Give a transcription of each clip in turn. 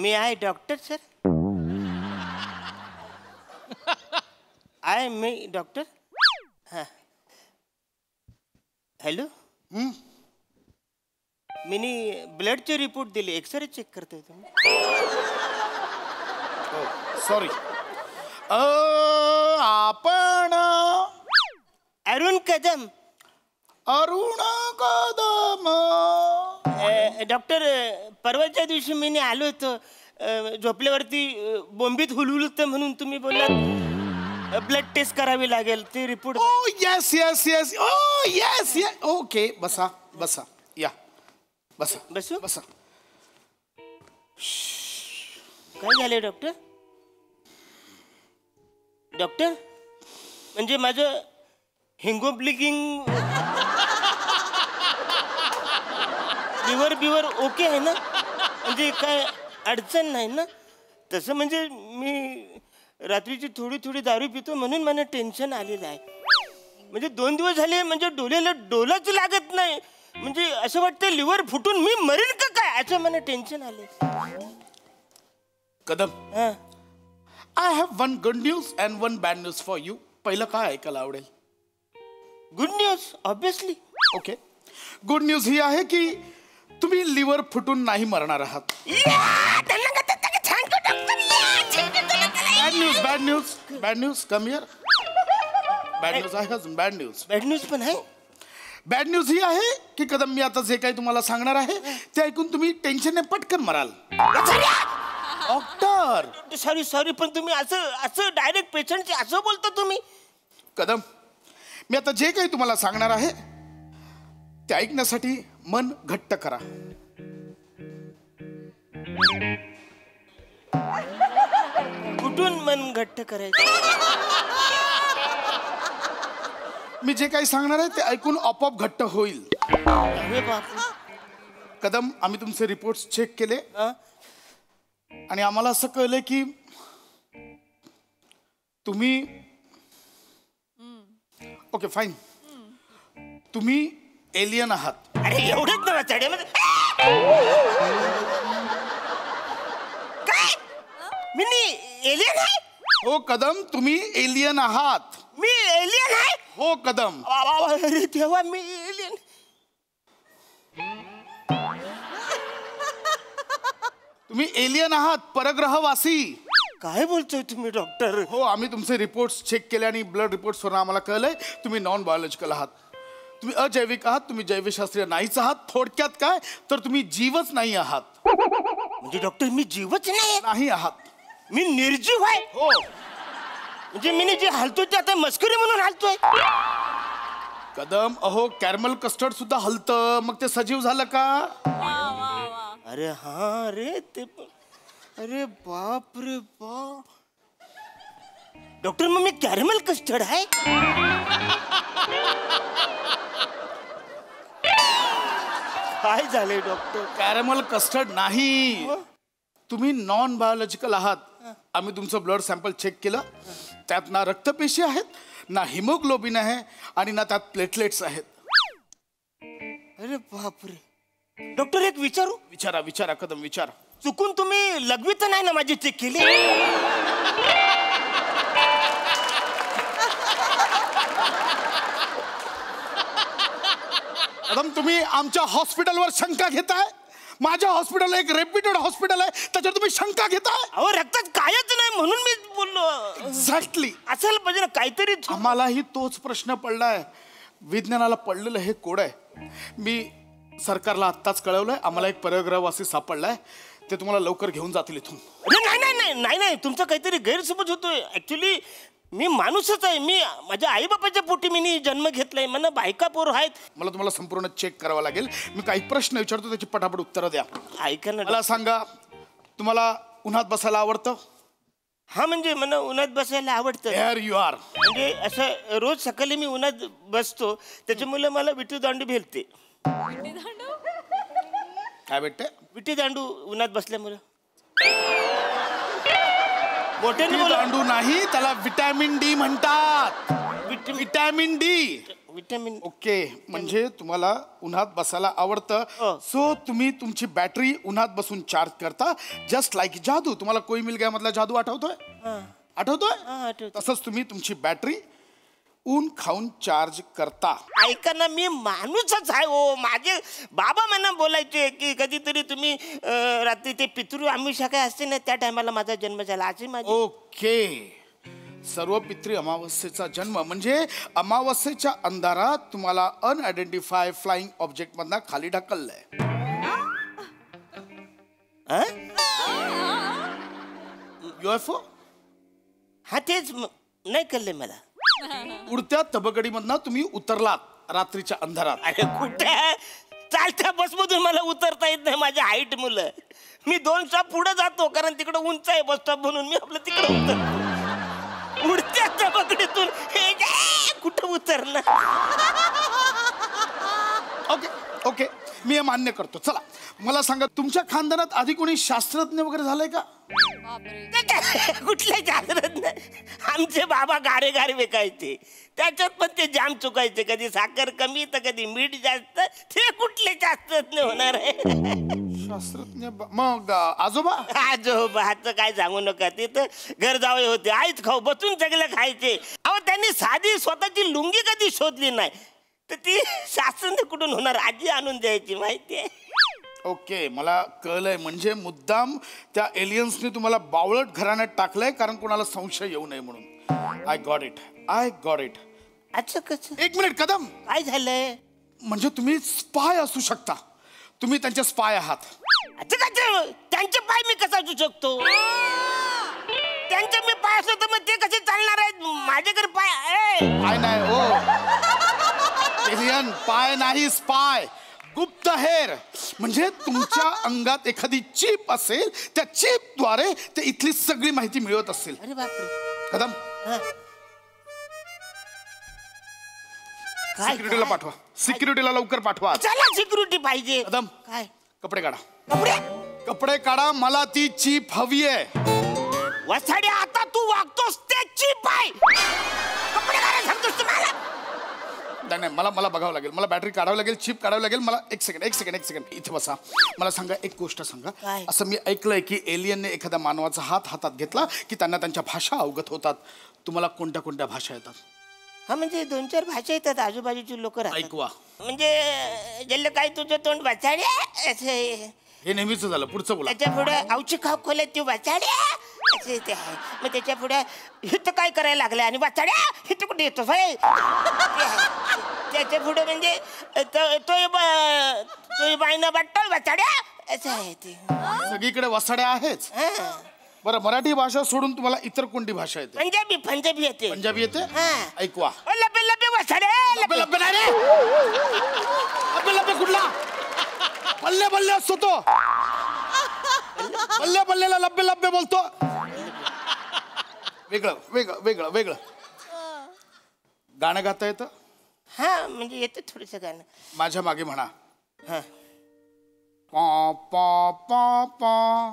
मी आहे doctor sir. आहे मी doctor. हां हॅलो. मी ब्लडचे रिपोर्ट दिले, एक्सरे चेक करतोय तुम्ही. सॉरी. आपण अरुण कदम. अरुण कदम. डॉक्टर परवाच्या दिवशी मी आलो होतो झोपल्यावरती बोंबीत हुलहुलतं म्हणून तुम्ही बोललात ब्लड टेस्ट करावी लागेल ते रिपोर्ट. ओ येस येस येस. ओ येस येस. ओके बसा बसा या बसा बसू. बसा. काय झालंय डॉक्टर? डॉक्टर म्हणजे माझं हिंगोब्लिकिंग लिव्हर ओके आहे ना? म्हणजे काय अडचण नाही ना? तसं म्हणजे मी रात्रीची थोडी दारू पितो म्हणून मला टेन्शन आलेलं आहे. म्हणजे 2 दिवस झाले म्हणजे डोळ्याला डोलाच लागत नाही. म्हणजे असं वाटतं लिव्हर फुटून मी मरेन का काय असं मला टेन्शन आले. कदम. हां I have one good news and one bad news for you. पहिलं काय ऐकायला आवडेल? Good news obviously. Okay. Good news ही आहे की तुम्ही लिव्हर फुटून नाही मरणार आहात. Bad news come here. Bad news आहे अजून. बॅड न्यूज पण आहे. बॅड न्यूज ही आहे की कदम मी आता जे काही तुम्हाला सांगणार आहे ते ऐकून तुम्ही टेन्शनने पटकन मराल. डॉक्टर सॉरी पण तुम्ही असं डायरेक्ट पेशंटचे असं बोलता तुम्ही. कदम मी आता जे काही तुम्हाला सांगणार आहे ते ऐकण्यासाठी मन घट्ट करा. कुठून मन घट्ट करायचं? मी जे काही सांगणार आहे ते ऐकून आपोआप घट्ट होईल. अरे बापरे. कदम आम्ही तुमचे रिपोर्ट्स चेक केले आणि आम्हाला असं कळलं की तुम्ही ओके फाईन तुम्ही एलियन आहात. अरे एवढंच ना चढ्यामध्ये काय मी एलियन आहे? हो कदम तुम्ही एलियन आहात. मी एलियन आहे? हो कदम. अरे तेव्हा मी एलियन. तुम्ही एलियन आहात, परग्रहवासी. काय बोलतोय तुम्ही डॉक्टर? हो आम्ही तुमचे रिपोर्ट्स चेक केले आणि ब्लड रिपोर्ट्सवरून आम्हाला कळलंय तुम्ही नॉन बायोलॉजिकल आहात. तुम्ही अजैविक आहात. तुम्ही जैवशास्त्रीय नाहीच आहात. थोडक्यात काय तर तुम्ही जीवच नाही आहात. म्हणजे डॉक्टर मी जीवच नाही आहात. मी निर्जीव आहे. हो म्हणजे मी जे हालतोय ते आता मस्करी म्हणून हालतोय. कदम अहो कॅरमल कस्टर्ड सुद्धा हलतं मग ते सजीव झालं का? अरे हा रे ते अरे बाप रे बाप. डॉक्टर मग मी कॅरमल कस्टर्ड आहे? काय झालंय डॉक्टर? कॅरमल कस्टर्ड नाही. तुम्ही नॉन बायोलॉजिकल आहात. आम्ही तुमचं ब्लड सॅम्पल चेक केलं. त्यात ना रक्तपेशी आहेत ना हिमोग्लोबिन आहे आणि ना त्यात प्लेटलेट्स आहेत. अरे बापरे. डॉक्टर एक विचारू? विचारा विचारा कदम विचारा. चुकून तुम्ही लघवी तर नाही ना माझी चेक केली? कदम तुम्ही आमच्या हॉस्पिटलवर शंका घेताय? माझ्या हॉस्पिटल एक रेप्युटेड हॉस्पिटल आहे त्याच्यावर तुम्ही शंका घेताय? अहो रक्तात कायच नाही म्हणून मी बोललो. एक्झॅक्टली असायला पाहिजे ना काहीतरी. आम्हालाही तोच प्रश्न पडलाय. विज्ञानाला पडलेलं हे कोड आहे. मी सरकारला आत्ताच कळवलंय आम्हाला एक परग्रहवासी सापडलाय. ते तुम्हाला लवकर घेऊन जातील इथून. नाही तुमचा काहीतरी गैरसमज होतोय. ऍक्च्युली मी माणूसच आहे. मी माझ्या आईबापाच्या पोटी मी जन्म घेतलाय. मला बायका पोर आहेत. मला तुम्हाला संपूर्ण चेक करावं लागेल. मी काही प्रश्न विचारतो त्याची पटापट उत्तरं द्या. ऐका ना मला सांगा तुम्हाला उन्हात बसायला आवडतं? हा म्हणजे मला उन्हात बसायला आवडतं. Here you are. म्हणजे असं रोज सकाळी मी उन्हात बसतो त्याच्यामुळे मला विटी दांडू भेटते. काय भेटते? विटी दांडू उन्हात बसल्यामुळे. मोठे दांडू नाही त्याला विटॅमिन डी म्हणतात. Vitamin D. विटॅमिन. ओके, म्हणजे तुम्हाला उन्हात बसायला आवडतं, हो. सो तुम्ही तुमची बॅटरी उन्हात बसून चार्ज करता, जस्ट लाईक जादू. तुम्हाला कोई मिल गया मधला जादू आठवतोय? आठवतोय? आठवतोय. तसंच तुम्ही तुमची बॅटरी ऊन खाऊन चार्ज करता. ऐका ना, मी माणूसच आहे हो. माझे बाबा मला बोलायचे की कधीतरी तुम्ही रात्री ते पितृ आमिषा काय असते ना, त्या टायमाला माझा जन्म झाला असे माझे. ओके, सर्व पितृ अमावस्येचा जन्म म्हणजे अमावस्येच्या अंधारात तुम्हाला अनआयडेंटिफाय फ्लाइंग ऑब्जेक्ट मधनं खाली ढकललंय. UFO? हा तेच नाही कळले मला. उडत्या तबकडीमधनं तुम्ही उतरलात रात्रीच्या अंधारात. अरे कुठे चालत्या बसमधून मला उतरता येत नाही, माझ्या हाईट मुलं. मी 2 स्टॉप पुढे जातो कारण तिकडे उंच आहे बस स्टॉप म्हणून. मी आपलं तिकडे उतरतो उडत्या तबकडीतून. कुठं उतरणार? ओके ओके, मी हे मान्य करतो. चला मला सांगा, तुमच्या खानदानात आधी कोणी शास्त्रज्ञ वगैरे झालंय का? कुठले शास्त्रज्ञ? आमचे बाबा गारे गारे विकायचे, त्याच्यात पण ते जाम चुकायचे. कधी साखर कमी तर कधी मीठ जास्त. ते कुठले शास्त्रज्ञ होणार आहे? शास्त्रज्ञ मग आजोबा? आजोबाचं काय सांगू नका. ते तर घर जावे होते, आईच खाऊ बसून सगळं खायचे. अहो त्यांनी साधी स्वतःची लुंगी कधी शोधली नाही, तर ती शास्त्रज्ञ कुठून होणार? आजी आणून द्यायची, माहितीये. ओके, मला कळलंय. म्हणजे मुद्दाम त्या एलियन्सने तुम्हाला बावळट घराण्यात टाकलंय कारण कोणाला संशय येऊ नये म्हणून. I got it, I got it. अच्छा कसं? एक मिनिट कदम, काय झालंय? म्हणजे तुम्ही स्पाय असू शकता. तुम्ही त्यांचे स्पाय आहात. अच्छा काय? त्यांचे पाय मी कसा असू शकतो? त्यांचे मी पाय असतो तर मग ते कसे चालणार आहेत? माझ्याकडे पाय पाय नाही हो एलियन, पाय नाही, स्पाय, गुप्तहेर. म्हणजे तुमच्या अंगात एखादी चिप असेल, त्या चिपद्वारे ते इथली सगळी माहिती मिळवत असेल. अरे बापरे. कदम, सिक्युरिटीला पाठवा. सिक्युरिटीला लवकर पाठवा. चला सिक्युरिटी पाहिजे. कदम, काय? कपडे काढा. कपडे? कपडे काढा, मला ती चिप हवी आहे. वसाडे, आता तू वागतोस त्याची पाय. कपडे काढायला सांगतोस तुम्हाला? नाही, मला बघावं लागेल. मला बॅटरी काढावी लागेल, चिप काढावी लागेल. मला एक सेकंड इथे बसा. मला सांगा, एक गोष्ट सांगा. काय? असं मी ऐकलंय की एलियनने एखाद्या मानवाचा हात हातात घेतला की त्यांना त्यांच्या भाषा अवगत होतात. तुम्हाला कोणत्या कोणत्या भाषा येतात? हा म्हणजे 2-4 भाषा येतात. आजूबाजूची लोक ऐकवा. म्हणजे जल्ल काय तुझं तोंड वाचाड्या असं. हे नेहमीच झालं. पुढचं बोला. त्याच्या पुढे अवची खाव खोल्यात तू वाचाड्या असं ते आहे. मग त्याच्या पुढे हिथं काय करायला लागलं आणि वाचाड्या हिथं कुठे येतो भाई. त्याच्या पुढे म्हणजे तो बाईना बट्टल वाचाड्या असं आहे ते. सगळीकडे वसाड्या आहेच. बरं, मराठी भाषा सोडून तुम्हाला इतर कोणती भाषा येते? पंजाबी येते. पंजाबी येते? ऐकवा. लबे लबे वाचाड्या. लब्बे लब्बे नाही रे. लब्बे लब्बे कुठला? बल्ले बल्ले असतो तो. बल्ले बल्लेला लब्बे लब्बे बोलतो. वेगळं वेगळं वेगळं वेगळं. गाणं गाता येतं? हा म्हणजे येतं थोडंसं गाणं. माझ्या मागे म्हणा. हा. पॉ पॉ पॉ पॉ.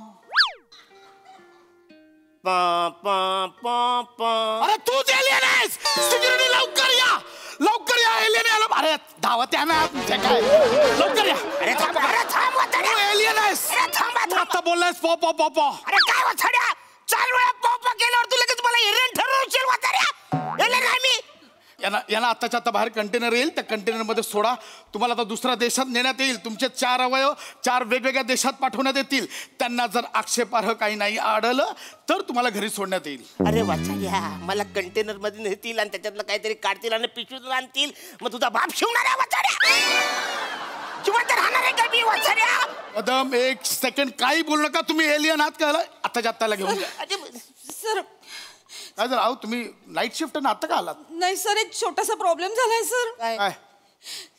पा पा पा पा. अरे तूच एलियन आहेस. सिक्युरिटी लवकर या, लवकर या. एलियन आला. अरे धावत या ना तुमच्या काय. लवकर या. अरे थांब, अरे थांब वाचाड्या. तू एलियन आहेस. अरे थांब, तू आता बोललायस पॉ पॉ पॉ पॉ. अरे काय वाचाड्या? 4 वेळा पॉपा केल्यावर तू लगेच मला एलियन ठरवशील वाचाड्या? एलियन आहे मी. यांना आत्ताच्या आता बाहेर कंटेनर येईल, त्या कंटेनरमध्ये सोडा. तुम्हाला आता दुसऱ्या देशात नेण्यात येईल. तुमचे 4 अवयव 4 वेगवेगळ्या देशात पाठवण्यात येतील. त्यांना जर आक्षेपार्ह काही नाही आढळलं तर तुम्हाला घरी सोडण्यात येईल. अरे वाचाड्या, मला कंटेनर मध्ये नेतील आणि त्याच्यातलं काहीतरी काढतील आणि पिशवीत आणतील. मग तुझा बाप शिवणार आहे वाचाड्या? जिवंत राहणार आहे का मी वाचाड्या? कदम, एक सेकंड काही बोलू नका. तुम्ही एलियन आहात का? आत्ताच्या आत्ताला घेऊन जा. सर काय झालं? अहो तुम्ही नाईट शिफ्ट ना आता का आलात? नाही सर, एक छोटासा प्रॉब्लेम झालाय सर. काय?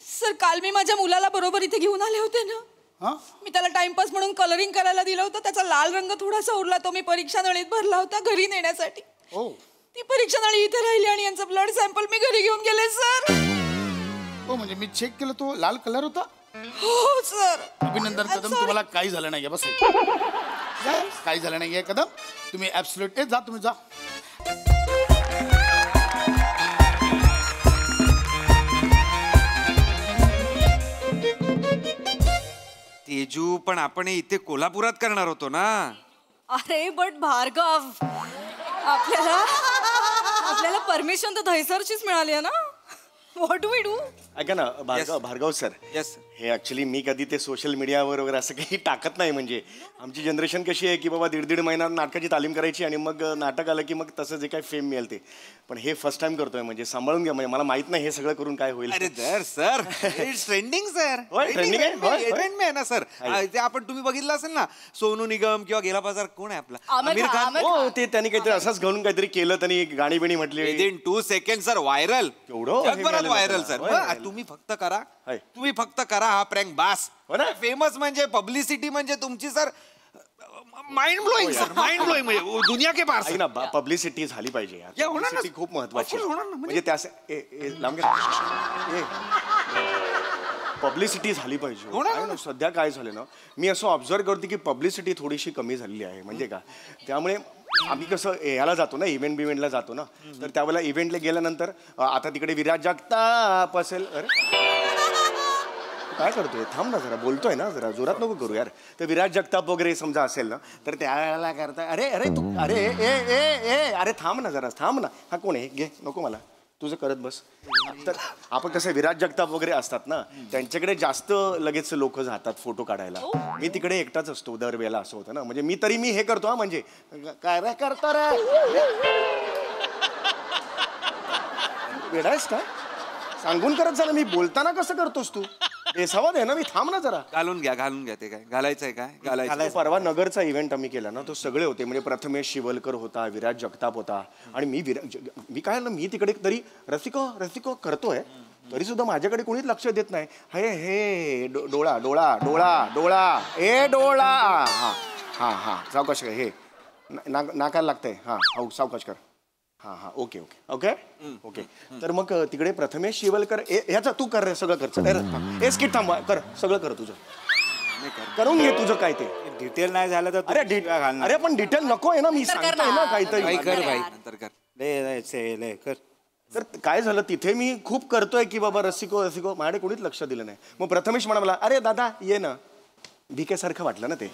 सर काल मी माझ्या मुलाला बरोबर इथे घेऊन आले होते ना. हा? मी त्याला टाइमपास म्हणून कलरिंग करायला दिलं होतं. त्याचा लाल रंग थोडासा उरला, तो मी परीक्षा नळीत भरला होता घरी नेण्यासाठी. ती परीक्षा नळी इथे राहिली आणि यांचा ब्लड सॅम्पल मी घरी घेऊन गेले सर. हो म्हणजे मी चेक केलं, तो लाल कलर होता. हो सर. अभिनंदन कदम, तुम्हाला काही झालं नाहीये. बस काही झालं नाहीये कदम. तुम्ही ऍब्सोल्युट जा, तुम्ही जा. तेजू पण आपण हे इथे कोल्हापुरात करणार होतो ना. अरे बट भार्गव, आपल्याला परमिशन तर दहिसरचीच मिळाली आहे ना. What do we do? ऐका ना भार्गव सर, येस हे ऍक्च्युली मी कधी ते सोशल मीडियावर वगैरे असं काही टाकत नाही. म्हणजे आमची जनरेशन कशी आहे की बाबा 1.5 महिना नाटकाची तालीम करायची आणि मग नाटक आलं की मग तसं जे काही फेम मिळेल ते. पण हे फर्स्ट टाइम करतोय म्हणजे सांभाळून घ्या. म्हणजे मला माहित नाही हे सगळं करून काय होईल. अरे सर इट्स ट्रेंडिंग सर. होय, trending आहे? होय, होय. ट्रेंड आहे ना सर. ते आपण तुम्ही बघितलं असेल ना, सोनू निगम किंवा गेला बाजार कोण आहे आपला आमिर खान. हो, ते त्यांनी काहीतरी असंच घेऊन काहीतरी केलं, त्यांनी गाणी बिणी म्हटली. Within 2 second sir viral. केवढं जगभरात हे व्हायरल झालं सर. होय, होय. तुम्ही फक्त करा, होय. तुम्ही फक्त करा हा प्रँक बास. हो ना? फेमस म्हणजे पब्लिसिटी म्हणजे तुमची sir mind blowing sir. Mind blowing म्हणजे दुनिया के पार ऐक ना, पब्लिसिटी झाली पाहिजे यार. या, होणार ना. Publicity खूप महत्वाची Of course होणार ना. म्हणजे त्या पब्लिसिटी झाली पाहिजे. होणार काय ना, सध्या काय झालं ना, मी असं ऑब्झर्व करते की पब्लिसिटी थोडीशी कमी झालेली आहे. म्हणजे का, त्यामुळे आम्ही कसं याला जातो ना, इव्हेंटला जातो ना, तर त्यावेळेला इव्हेंटला गेल्यानंतर आता तिकडे विराज जगताप असेल. अरे काय करतोय, थांब ना जरा, बोलतोय ना, जरा जोरात नको करू यार. तर विराज जगताप वगैरे समजा असेल ना, तर त्याला करताय अरे तू अरे अरे थांब ना जरा, थांब ना. हा कोण आहे, घे, नको मला, तुझं करत बस. तर आपण कसं विराज जगताप वगैरे असतात ना, त्यांच्याकडे जास्त लगेच लोक जातात फोटो काढायला. मी तिकडे एकटाच असतो दरवेळेला. असं होतं ना, म्हणजे मी हे करतो. हा म्हणजे काय रे करतो रे, वेडायस का, सांगून करत झालं. मी बोलताना कसं करतोस तू, बेसावा दे ना, मी थांब ना जरा. घालून घ्या ते काय घालायचंय, काय घालायचं. परवा नगरचा इव्हेंट आम्ही केला ना, तो सगळे होते. म्हणजे प्रथमेश शिवलकर होता, विराज जगताप होता आणि मी काय ना, मी तिकडे तरी रसिको करतोय, तरी सुद्धा माझ्याकडे कोणीच लक्ष देत नाही. हे डोळा डोळा डोळा डोळा ए डोळा, हा सावकाश कर, हे नाकाला लागतंय, हा सावकाश कर, हा ओके. तर मग तिकडे प्रथमेश शिवलकर, ह्याचं तू कर रे, सगळं कर. ए स्किट थांबवा, कर सगळं, कर तुझं, करून घे तुझं काय ते. डिटेल नाही झालं तर अरे पण डिटेल नको आहे ना, मी सांगतोय ना काहीतरी. कर भाई, नंतर कर. तर काय झालं, तिथे मी खूप करतोय की बाबा रसिको माझ्याकडे कोणीच लक्ष दिलं नाही. मग प्रथमेश म्हणा, अरे दादा ये ना, भिकेसारखं वाटलं ना ते,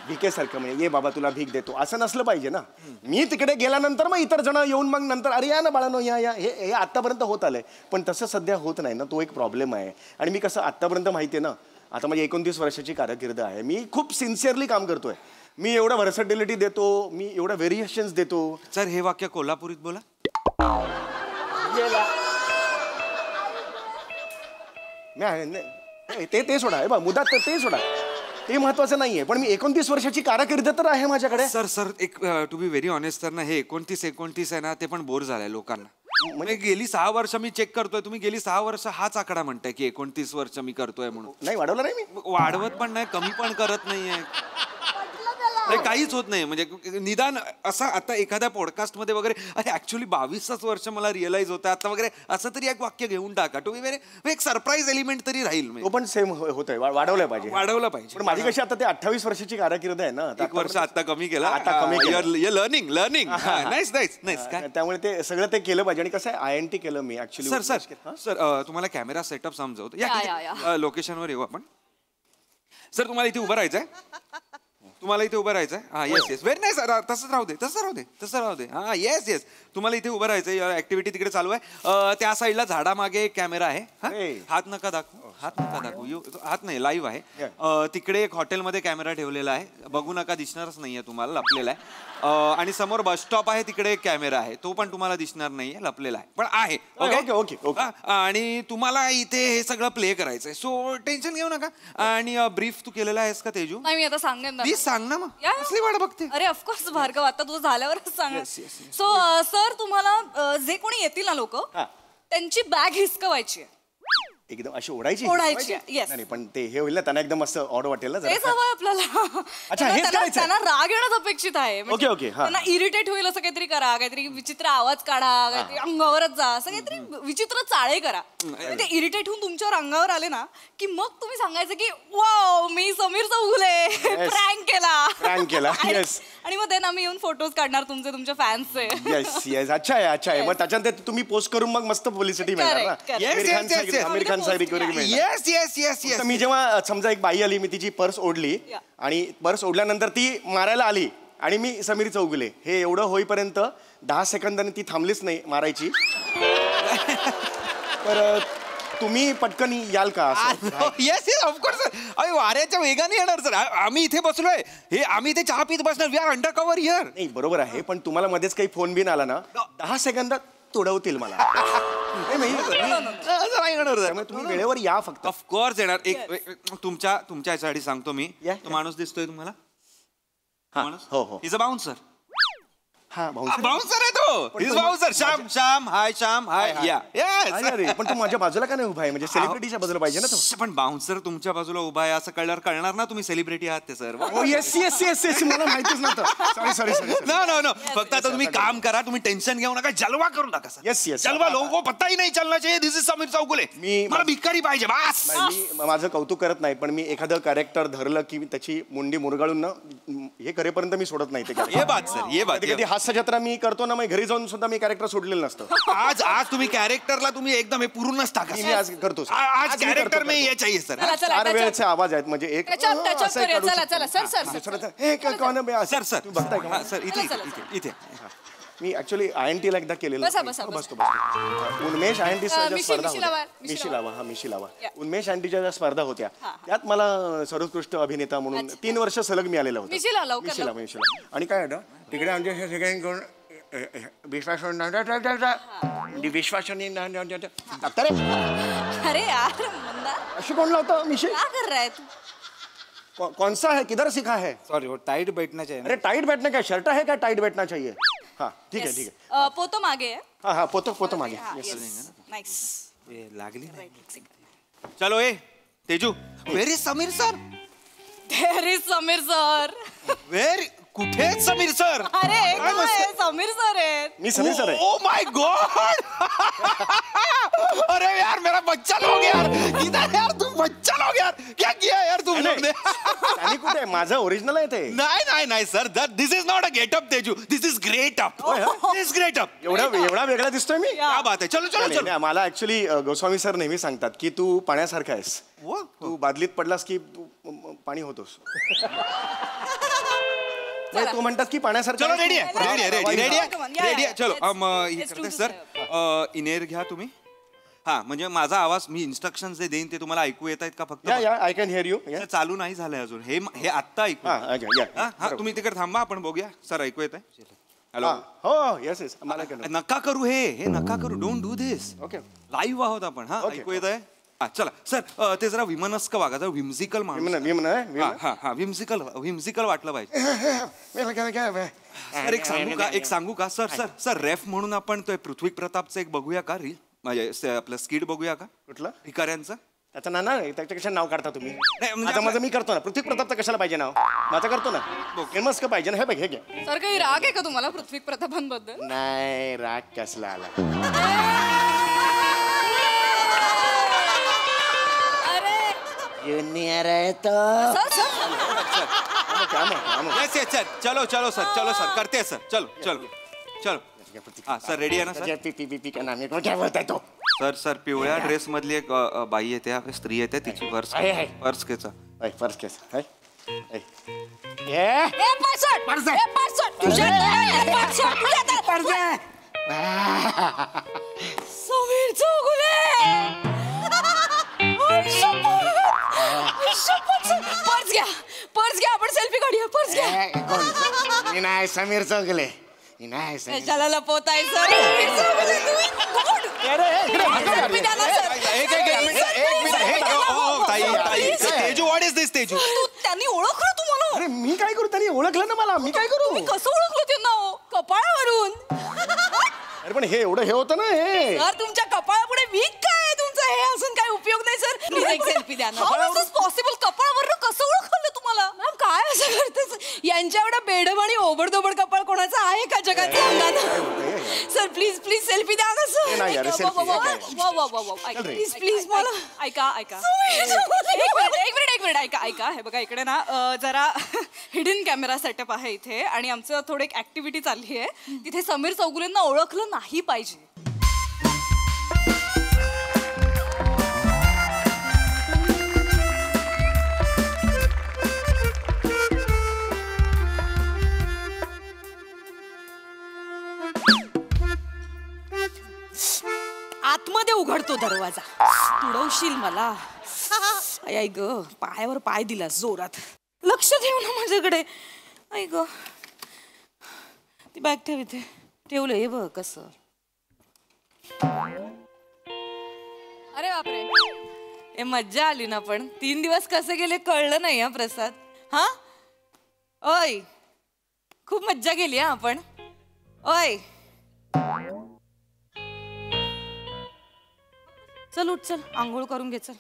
भिकेसारखं म्हणजे ये बाबा तुला भीक देतो, असं नसलं पाहिजे ना. मी तिकडे गेल्यानंतर मग इतर जण येऊन मग नंतर अरे या ना बाळानो या, हे आत्तापर्यंत होत आलंय. पण तसं सध्या होत नाही ना, तो एक प्रॉब्लेम आहे. आणि मी कसं आत्तापर्यंत माहिती आहे ना, आता माझी 29 वर्षाची कारकीर्द आहे, मी खूप सिन्सिअरली काम करतोय. मी एवढं व्हर्सॅटिलिटी देतो, मी एवढं व्हेरिएशन्स देतो. सर हे वाक्य कोल्हापुरीत बोला. ते सोडा, हे बा मुद्दा ते सोडा, ते महत्वाचं नाहीये. पण मी 29 वर्षाची कारकीर्द तर आहे माझ्याकडे. सर एक टू बी व्हेरी ऑनेस्ट तर ना, हे 29 आहे ना, ते पण बोर झालंय लोकांना. म्हणजे गेली 6 वर्ष मी चेक करतोय, तुम्ही गेली 6 वर्ष हाच आकडा म्हणताय की 29 वर्ष मी करतोय म्हणून. नाही वाढवलं नाही मी, वाढवत पण नाही, कमी पण करत नाहीये, काहीच होत नाही. म्हणजे निदान असा आता एखाद्या पॉडकास्ट मध्ये वगैरे अरे ऍक्च्युली 22 वर्ष मला रिअलाइज होतं आता वगैरे, असं तरी एक वाक्य घेऊन टाका. टू बी व्हेरी, एक सरप्राईज एलिमेंट तरी राहील. तो पण सेम होतोय, वाढवलं पाहिजे. पण माझी कशी आता ते 28 वर्षाची कारकीर्द आहे ना, 1 वर्ष आता कमी केला, आता कमी केलं. Learning nice. त्यामुळे ते सगळं ते केलं पाहिजे. आणि कसं आहे, INT केलं मी ऍक्च्युली. सर तुम्हाला कॅमेरा सेटअप समजवतो, या लोकेशनवर येऊ आपण. सर तुम्हाला इथे उभं राहायचंय, हा येस व्हेरी नाईस. तसंच राहू दे. हा येस तुम्हाला इथे उभं राहायचंय. ऍक्टिव्हिटी तिकडे चालू आहे. त्या साईडला झाडामागे एक कॅमेरा आहे. हात नका दाखवू, हात नाही, लाईव्ह आहे. तिकडे एक हॉटेलमध्ये कॅमेरा ठेवलेला आहे, बघू नका, दिसणारच नाहीये तुम्हाला, लपलेला आहे. आणि समोर बस स्टॉप आहे, तिकडे एक कॅमेरा आहे, तो पण तुम्हाला दिसणार नाहीये, लपलेला आहे, पण आहे. ओके. आणि तुम्हाला इथे हे सगळं प्ले करायचंय, सो टेन्शन घेऊ नका. आणि ब्रीफ तू केलेला आहेस का तेजू? नाही, मी आता सांगेन ना. प्लीज सांग ना. मग कसली वाट बघते? अरे ऑफकोर्स भार्गव, आता तुझं झाल्यावरच सांग. सो सर, तुम्हाला जे कोणी येतील ना लोक, त्यांची बॅग हिसकवायची आहे, एकदम अशी ओढायची. येस. नाही पण ते हे होईल ना, त्यांना एकदम मस्त ऑड वाटेल ना. तेच हवं आपल्याला. अच्छा, हेच करायचं. त्यांना राग येणंच अपेक्षित आहे. ओके. त्यांना इरिटेट होईल असं काहीतरी करा, काहीतरी विचित्र आवाज काढा, काहीतरी अंगावरच जा, असं काहीतरी विचित्र चाळे करा. ते इरिटेट होऊन तुमच्यावर अंगावर आले ना, की मग तुम्ही सांगायचं की वाव, मी समीर चौगुले प्रँक केला. येस. आणि मग त्यांना आम्ही येऊन फोटोज काढणार तुमच्या फॅन्सचे. येस. अच्छा आहे. मग त्याच्यानंतर तुम्ही पोस्ट करून मग मस्त पब्लिसिटी मिळणार ना. आमिर छानसा रिकव्हरी मिळणार. येस येस येस तर येस. मी जेव्हा समजा एक बाई आली, मी तिची पर्स ओढली Yeah. आणि पर्स ओढल्यानंतर ती मारायला आली आणि मी समीर चौगुले हे एवढं होईपर्यंत 10 सेकंदांनी ती थांबलीच नाही मारायची. तर तुम्ही पटकन याल का असं? Yes yes of course sir. अरे वाऱ्याच्या वेगाने येणार सर. आम्ही इथे बसलोय, हे आम्ही इथे चहा पीत बसणार. We are under cover here. नाही बरोबर आहे, पण तुम्हाला मध्येच काही फोन बिन आला ना 10 सेकंदात तोडवतील मला. नाही, त्यामुळे तुम्ही वेळेवर या फक्त. ऑफकोर्स येणार. तुमच्या याच्यासाठी सांगतो मी. या. तो माणूस दिसतोय तुम्हाला? माणूस हो हो इज अ बाउन्सर. हा भाऊ बाउन्सर आहे तो. Is bouncer. Shyam Shyam hi Shyam hi या. अरे पण तू माझ्या बाजूला का नाही उभा आहे? म्हणजे सेलिब्रिटीच्या बाजूला पाहिजे ना तो. पण बाउन्सर तुमच्या बाजूला उभा आहे असं कळल्यावर कळणार ना तुम्ही सेलिब्रिटी आहात ते sir. Yes yes yes yes मला माहितीच नव्हतं. सॉरी नो फक्त आता तुम्ही काम करा, तुम्ही टेन्शन घेऊ नका, जलवा करू नका सर. Yes, yes. जलवा लोगों पत्ता ही नाही चलना चाहिए. दिस इज समीर चौगुले. मला भिकारी पाहिजे बस. मी माझं कौतुक करत नाही, पण मी एखादं कॅरेक्टर धरलं की त्याची मुंडी मुरगाळून ना हे करेपर्यंत मी सोडत नाही ते. ये बात सर, ये बात. कधी हास्य जत्रा मी करतो ना, मग घरी जाऊन सुद्धा मी कॅरेक्टर सोडलेलं नसतं. आज तुम्ही कॅरेक्टरला तुम्ही एकदम हे पूर्णच टाका. मी आज करतो सर. आज मी कॅरेक्टर करतो, में करतो. ये चाहिए सर. चला, चला, 4 वेळेचे आवाज आहेत म्हणजे एक त्याच्यात असं करूया. काढू चला शकतो. चला सर सर सर दुसरं हे कोण आहे? सर सर तुम्ही बघताय का? सर इथे चला, इथे इथे. मी ऍक्च्युली INT ला एकदा केलेलं. बसा, बसा, बसा. बसतो. उन्मेष INT च्या मिशी- स्पर्धा मिशी होत्या. लावा, मिशी लावा. हा मिशी लावा. या. उन्मेष INTच्या ज्या स्पर्धा होत्या त्यात मला सर्वोत्कृष्ट अभिनेता म्हणून 3 वर्ष सलग मिळालेला होता. मिशीला लवकर, मिशीला. आणि काय होतं तिकडे आमच्या हे सगळ्यांकडून विश्वास अरे यार मंदार अशी कोण लावतं मिशी? क्या कर रहा है तू? कौन सा है, किधर सीखा है? सॉरी वो टाइट बैठना चाहिए ना. अरे टाइट बैठना क्या शर्ट है क्या टाइट बैठना चाहिए? हाँ ठीक है ठीक है. पोतो मागे आहे. हाँ हाँ पोतो मागे. नाईस. ए, लागली ना. चलो ए Teju. Where is Sameer sir? There is Sameer sir. Where कुठे आहेत समीर सर? अरे समीर सर आहेत. मी समीर सर आहे. Oh my God. अरे यार मेरा बच्चा लोग यार. किधर यार तू बच्चा लोग यार. क्या किया यार तुम लोग ने? आणि कुठे माझं ओरिजिनल आहे ते. नाही सर. This is not a getup Teju. This is great up. This great up. एवढा वेगळा दिसतोय मी. क्या बात है. चलो चलो नाही, चलो. नाही, मला ऍक्च्युली गोस्वामी सर नेहमी सांगतात की तू पाण्यासारखा आहेस. तू बादलीत पडलास की तू पाणी होतोस. नाही, तू म्हणतात की पाण्यासारखं चलो आहेस रेडी तू. आहे ready Come on, yeah, ready yeah. चलो Let's हे do करते this. सर. इनेर घ्या तुम्ही. हा म्हणजे माझा आवाज मी इन्स्ट्रक्शन जे देईन ते तुम्हाला ऐकू येत आहेत का फक्त? या आय कॅन हिअर यू. ते चालू नाही झालंय अजून. हे आत्ता ऐकू. हा तुम्ही तिकडे थांबा, आपण बघूया. सर ऐकू येत आहे? हॅलो. हो येस येस मला नका करू हे नका करू. Don't do this. Okay. Live आहोत आपण. हा Okay. ऐकू येत आहे? हा चला सर. ते जरा विमनस्क वागा, जरा व्हिम्सिकल माणूस. हा व्हिम्सिकल वाटलं पाहिजे. सर एक सांगू का सर रेफ म्हणून आपण तो पृथ्वी प्रतापचं एक बघूया का रील? म्हणजे आपलं स्किट बघूया का कुठलं? भिकाऱ्यांचं? त्याचं ना नाही त्याच्या कशा नाव काढता तुम्ही? म्हणजे आता माझं मी करतो ना. पृथ्वी प्रतापचं कशाला पाहिजे नाव? माझं करतो ना. फेमस का पाहिजे ना. हे बघ हे घे. सर काही राग आहे का तुम्हाला पृथ्वी प्रतापांबद्दल? नाही राग कसला आला. अरे ज्युनियर आहे तो. Yes yes sir. चलो सर करते सर. चलो हा सर रेडी आहे ना सर? पी का नाम है? क्या बोलताय तो? सर पिवळ्या ड्रेस मधली एक बाई येते, स्त्री येते, तिची पर्स आहे. पर्स घ्यायचा. फर्स्ट केस है. ए पासवर्ड ए पासवर्ड तुझ्या समीर चौगुले. पर्स घ्या आपण सेल्फी काढूया. पर्स घ्या. मी नाही समीर चौगुले. मी नाही समीर. कशाला लपवताय सर? समीर चौगुले तुम्ही कोण? सेल्फी द्या ना सर. एक मिनिट. ताई तेजू व्हॉट इज दिस तेजू? त्यांनी ओळखलं तुम्हाला? अरे मी काय करू? त्यांनी ओळखलं ना मला. मी काय करू? कसं ओळखलं त्यांना हो? कपाळावरून. अरे पण हे एवढं हे होतं ना हे. सर तुमच्या कपाळापुढे वीक काय आहे तुमचं? हे असून काय उपयोग नाही सर. प्लीज एक सेल्फी द्या ना. How is this possible? कपाळावरून कसं ओळखलं तुम्हाला? मॅम काय असं करतेस? यांच्या एवढं बेडम आणि ओबडधोबड कपाळ कोणाचं आहे का जगात? सर प्लीज सेल्फी द्या ना सर. नाही यार, selfie प्लीज मला ऐका एक मिनिट ऐका. हे बघा इकडे ना जरा हिडन कॅमेरा सेटअप आहे इथे आणि आमचं थोडी एक ऍक्टिव्हिटी चालली आहे. तिथे समीर चौगुलेंना ओळखलं नाही पाहिजे. तो दरवाजा. तुडवशील मला. आई ग, पायावर पाय दिला जोरात. लक्ष ठेव ना माझ्याकडे. आई ग, ती बॅग ठेव इथे. ठेवलं हे बघ कसं. अरे बापरे, हे मज्जा आली ना. पण 3 दिवस कसे गेले कळलं नाही हा प्रसाद. हा ओय, खूप मज्जा केली हा आपण. ओय चल उठ, चल आंघोळ करून घे. चल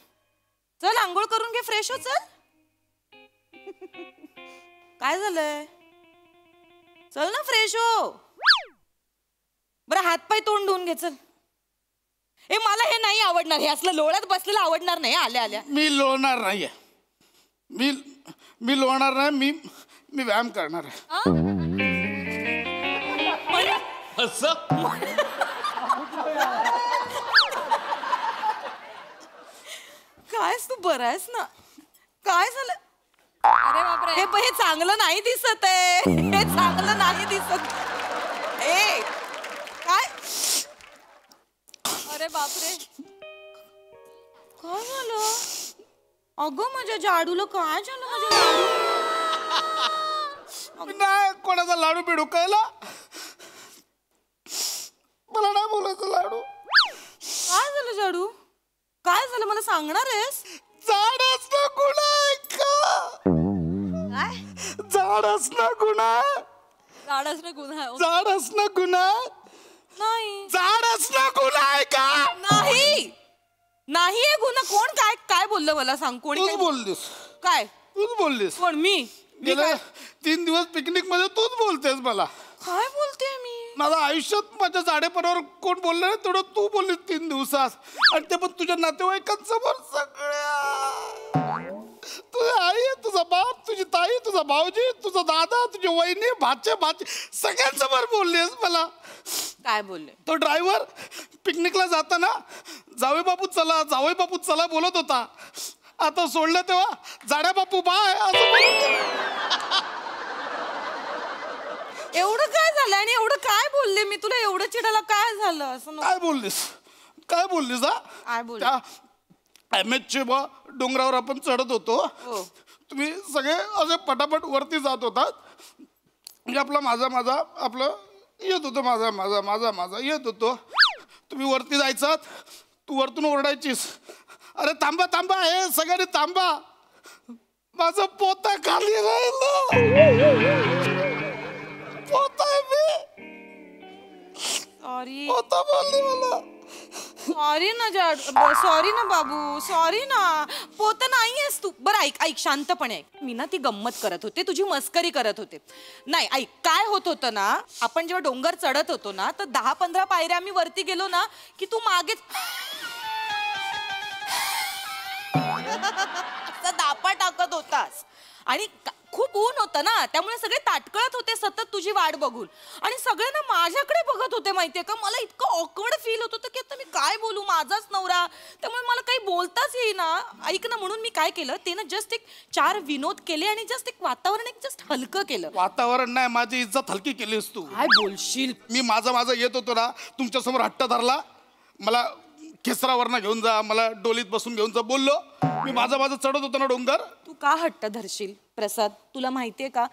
चल आंघोळ करून घे, फ्रेश हो. चल. काय झालंय? चल ना फ्रेश हो. बरं हातपाय तोंड धुवून घे. चल. ए मला हे नाही आवडणार. हे असलं लोळ्यात बसलेलं आवडणार नाही. आल्या आल्या मी लोणार नाहीये. मी लोणार नाही. मी व्यायाम करणार आहे. कायस तू बरं आहेस ना? काय झालं? अरे बापरे, हे चांगलं नाही दिसत आहे. हे चांगलं नाही दिसत. ए काय? अरे बापरे, काय झालं? अगं माझ्या जाडूला काय झालं? माझ्या नाही कोणाचा लाडू बिडू कळला? मला नाही बोलायचं लाडू. काय झालं जाडू? काय झालं मला सांगणार आहेस? झाड असणं गुन्हा आहे का? झाड असणं गुन्हा. झाड असणं गुन्हा? झाड असणं गुन्हा नाही. झाड असणं गुन्हा आहे का? नाही नाही हे गुन्हा. कोण काय काय बोललं मला सांग. कोणी तूच काय बोललीस. काय? तूच बोललीस. कोण? मी गेल्या 3 दिवस पिकनिक मध्ये तूच बोलतेस मला. काय बोलते मी? माझ्या आयुष्यात माझ्या झाडेपणावर कोण बोललं नाही तेवढं तू बोललीस 3 दिवसात. आणि ते पण तुझ्या नातेवाईकांसमोर. सगळ्या तुझी आई, तुझा बाप, तुझी ताई, तुझा भाऊजी, तुझा दादा, तुझी वहिनी, भाचे सगळ्यांसमोर बोललीस मला. काय बोलले? तो ड्रायव्हर पिकनिकला जाताना जावई बापू चला बोलत होता. आता सोडलं तेव्हा जाड्या बापू बाय असं बोलतो. एवढं काय झालं? आणि एवढं काय बोलले मी तुला? एवढं चिडायला काय झालं? असं नको. काय बोललीस हा? काय बोलले? त्या MH डोंगरावर आपण चढत होतो. हो. तुम्ही सगळे असे पटापट वरती जात होतात. म्हणजे माझा आपलं येत होतं. माझा येत होतो. तुम्ही वरती जायचात. तू वरतून ओरडायचीस, अरे थांबा हे सगळ्यांनी थांबा, माझं पोता खाली राहिलं. पोता आहे मी. सॉरी. पोता बोलली मला. सॉरी ना सॉरी ना बाबू, सॉरी ना. पोत नाहीयेस तू. बरं ऐक शांतपणे ऐक. मी ना ती गंमत करत होते, तुझी मस्करी करत होते. नाही ऐक, काय होत होतं ना, आपण जेव्हा डोंगर चढत होतो ना, तर 10-15 पायऱ्या आम्ही वरती गेलो ना की तू मागेच दापा टाकत होतास. आणि खूप ऊन होतं ना, त्यामुळे सगळे ताटकळत होते सतत तुझी वाट बघून. आणि सगळे ना माझ्याकडे बघत होते. माहितीये का, मला इतकं ऑकवर्ड फील होत होतं की आता मी काय बोलू, माझाच नवरा. त्यामुळे मला काही बोलताच येईना. ऐक ना, म्हणून मी काय केलं, ते ना जस्ट एक 4 विनोद केले आणि जस्ट एक वातावरण जस्ट हलकं केलं. वातावरण नाही, माझी इज्जत हलकी केलीस तू. काय बोलशील? मी माझं येत होतो ना, तुमच्या समोर हट्ट धरला, मला खेसरावरनं घेऊन जा, मला डोलीत बसून घेऊन जा बोललो. मी माझं चढत होतो ना डोंगर. तू का हट्ट धरशील प्रसाद? तुला माहितीये का,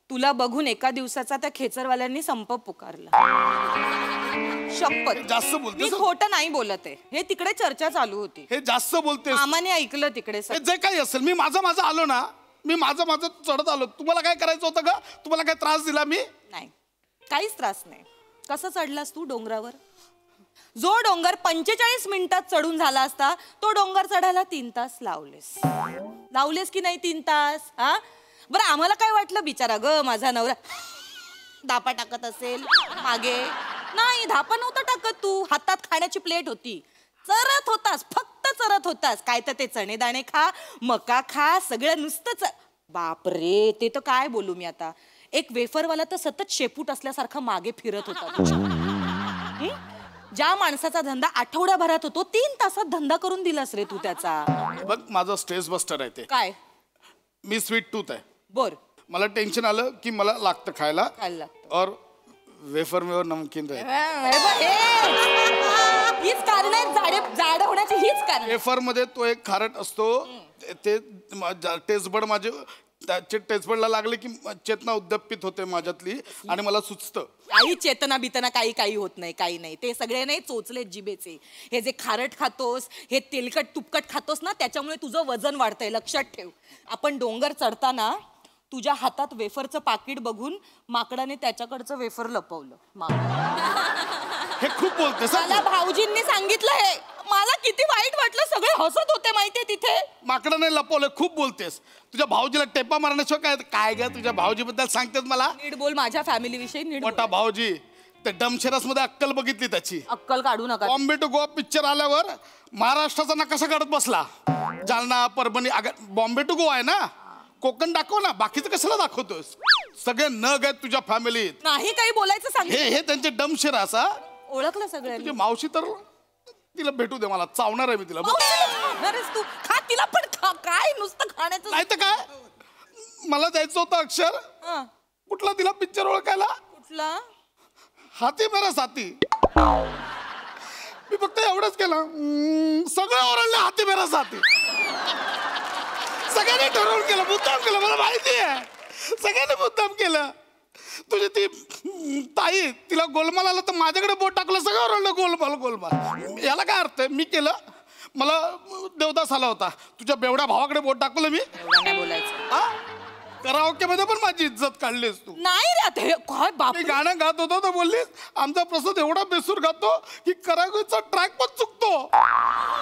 तुला बघून एका दिवसाचा त्या खेचरवाल्यांनी संप पुकारला. शपथ. जास्त बोलते. मी खोटं नाही बोलत आहे. हे तिकडे चर्चा चालू होती. हे जास्त बोलते. मामाने ऐकलं तिकडे. जे काही असेल, मी माझं आलो ना, मी माझं चढत आलो. तुम्हाला काय करायचं होतं का? तुम्हाला काय त्रास दिला मी? नाही, काहीच त्रास नाही. कसं चढलास तू डोंगरावर? जो डोंगर 45 मिनिटात चढून झाला असता, तो डोंगर चढायला 3 तास लावलेस की नाही? 3 तास. हा बरं, आम्हाला काय वाटलं, बिचारा ग माझा नवरा धापा टाकत असेल मागे. नाही, धापा नव्हता टाकत. तू हातात खाण्याची प्लेट होती, चरत होतास, फक्त चरत होतास. काय तर ते चणे दाणे खा, मका खा, सगळं नुसतंच. बापरे, ते तर काय बोलू मी आता. एक वेफरवाला तर सतत शेपूट असल्यासारखा मागे फिरत होता. ज्या माणसाचा धंदा आठवड्याभरात होतो, 3 तासात धंदा करून दिलास रे तू त्याचा. बघ, माझं स्ट्रेस बस्टर आहे ते. काय? मी स्वीट टूथ आहे. बर. मला टेन्शन आलं की मला लागतं खायला. और वेफर में और नमकीन रहे. हीच कारण आहे जाड होण्याची हीच कारण. वेफर मध्ये तो एक खारट असतो ते टेस्टबड माझे त्याचे टेस्टबडला लागले की चेतना उद्दपित होते माझ्यातली आणि मला सुचतं. काही चेतना बितना काही होत नाही, काही नाही. ते सगळे नाही चोचले जिबेचे. हे जे खारट खातोस, हे तेलकट तुपकट खातोस ना, त्याच्यामुळे तुझं वजन वाढतंय. लक्षात ठेव. आपण डोंगर चढताना तुझ्या हातात वेफरचं पाकिट बघून माकडाने त्याच्याकडचं वेफर लपवलं. हे खूप बोलते मला भाऊजींनी सांगितलं हे. मला किती वाईट वाटलं. सगळे हसत होते माहितीये तिथे. माकडाने लपवलं. खूप बोलतेस. तुझ्या भाऊजीला टेपा मारण्याशिवाय काय ग तुझ्या भाऊजी बद्दल सांगतेस मला? नीट बोल. माझ्या फॅमिली विषयी नीट बोल. मोठा भाऊजी ते डमशेरास मध्ये अक्कल बघितली त्याची. अक्कल काढू नका. बॉम्बे टू गोवा पिक्चर आल्यावर महाराष्ट्राचा नकाशा काढत बसला. जालना, परभणी. बॉम्बे टू गोवा आहे ना, कोकण दाखव ना. बाकीचं कशाला दाखवतोस? सगळे नग आहेत तुझ्या फॅमिलीत. नाही काही बोलायचं सांग. हे त्यांचे डमशेरास. ओळखलं सगळ्यांनी. तुझी मावशी तर तिला भेटू दे मला. चावणार आहे मी तिला. तू खा तिला पण खा. काय नुसतं खाण्याचं. नाही तर काय, मला द्यायचं होतं अक्षर. कुठला तिला पिक्चर ओळखायला? कुठला? हाती मेरा साथी. मी फक्त एवढंच केलं. सगळं ओरडलं हाती मेरा साथी. सगळ्यांनी ठरवून केलं, मुद्दाम केलं. मला माहिती आहे सगळ्यांनी मुद्दाम केलं. तुझी ती ताई, तिला गोलमाल आला तर माझ्याकडे बोट टाकलं. सगळं ओरडलं गोलमाल. याला काय अर्थ आहे? मी केलं. मला देवदास आला होता. तुझ्या बेवड्या भावाकडे बोट टाकलं मी. नाही बोलायचं. कराओके मध्ये पण माझी इज्जत काढलीस तू. नाही रे. काय बाप. मी गाणं गात होतो तर बोललीस आमचा प्रसाद एवढा बेसूर गातो की कराओकेचा ट्रॅक पण चुकतो.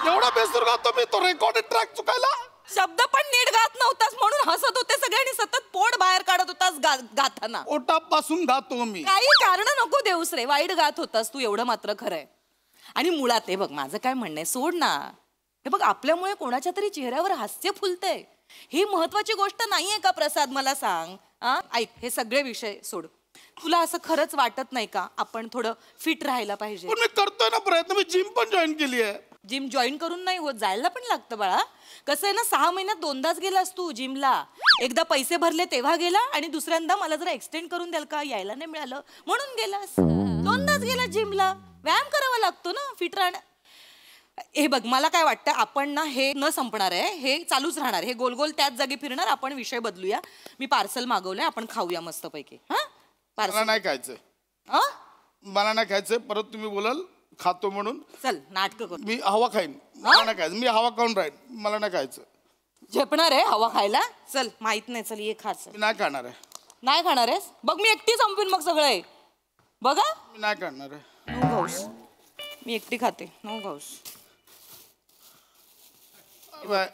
एवढा बेसूर गातो मी, तो रेकॉर्डेड ट्रॅक चुकायला. शब्द पण नीट गात नव्हतास म्हणून हसत होते सगळ्यांनी. सतत पोट बाहेर काढत होतास गाताना. ओटापासून गातो मी. काही कारण नको देऊस रे. वाईट गात होतास तू, एवढं मात्र खरंय. आणि मुळात हे बघ, माझं काय म्हणणं आहे, सोड ना. हे बघ, आपल्यामुळे कोणाच्या तरी चेहऱ्यावर हास्य फुलतंय. ही महत्वाची गोष्ट नाहीये का प्रसाद? मला सांग. ऐक, हे सगळे विषय सोड. तुला असं खरंच वाटत नाही का आपण थोडं फिट राहायला पाहिजे? पण मी करतोय ना प्रयत्न. मी जिम पण जॉईन केली आहे. जिम जॉईन करून नाही होत, जायला पण लागतं बाळा. कसं आहे ना, 6 महिन्यात 2दाच गेलास तू जिमला. एकदा पैसे भरले तेव्हा गेला आणि दुसऱ्यांदा मला जरा एक्सटेंड करून द्याल का, यायला नाही मिळालं म्हणून गेलास. 2दाच गेला जिमला. व्यायाम करावा लागतो ना फिट राहण्या. हे बघ, मला काय वाटतं, आपण ना हे न संपणार आहे. हे चालूच राहणार. हे गोल गोल त्याच जागी फिरणार. आपण विषय बदलूया. मी पार्सल मागवलंय, आपण खाऊया मस्तपैकी. मला नाही खायचंय. मला नाही खायचंय. परत तुम्ही बोलाल खातो म्हणून. चल नाटक कर. मी हवा खाईन. मला नाही खायचं. मी हवा खाऊन राहीन. मला नाही खायचं. झेपणार आहे हवा खायला? चल माहित नाही. चल ये खाच. मी नाही खाणार आहे. नाही खाणार आहेस? बघ मी एकटी संपवीन मग सगळे. बघा, मी नाही खाणार आहे. नो घाऊस. मी एकटी खाते. नो घाऊस.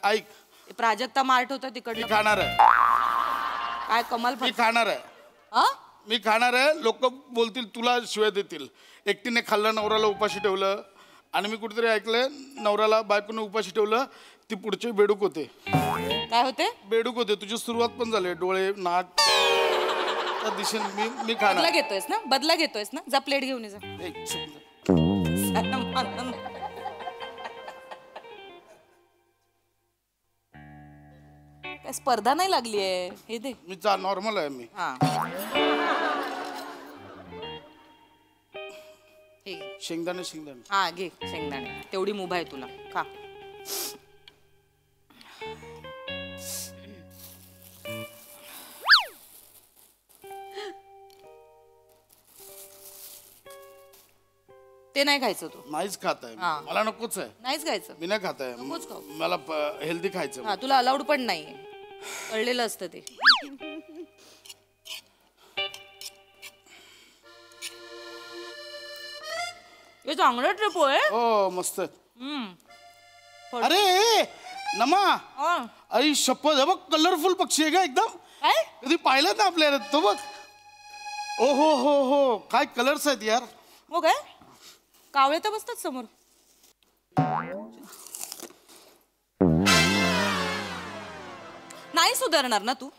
ऐक, प्राजक्ता मार्ट होतं मी तिकडलं. खाणार आहे. काय कमाल. मी खाणार आहे. मी खाणार आहे. लोक बोलतील तुला शिवाय देतील. एकटीने खाल्लं, नवऱ्याला उपाशी ठेवलं. आणि मी कुठेतरी ऐकलंय नवऱ्याला बायकोने उपाशी ठेवलं ती पुढचे बेडूक होते. काय होते? बेडूक होते. तुझी सुरुवात पण झाली. डोळे, नाक त्या दिशेने. मी खाणार. बदला घेतोयस ना? बदला घेतोयस ना? जा प्लेट घेऊन ये जा. एक सेकंद. काय स्पर्धा नाही लागली आहे? हे दे. मी नॉर्मल आहे. मी शेंगदाणे. हा घे शेंगदाणे. तेवढी मुभा आहे तुला. खा. ते नाही खायचं तू. नाहीच खात आहे. मला नकोच आहे. नाहीच खायचं. मी नाही खात आहे. नकोच खाऊ. मला हेल्दी खायचं. हा तुला अलाउड पण नाहीये. कळलेलं असतं ते. हे चांगलं ट्रिप आहे. हो मस्त. अरे नमा, आई शपथ. बघ कलरफुल पक्षी आहे का एकदम. काय कधी पाहिलं ना आपल्या तो बघ. ओ हो हो हो, काय कलर्स आहेत यार. हो काय, कावळे तर बसतात समोर. नाही सुधारणार ना तू?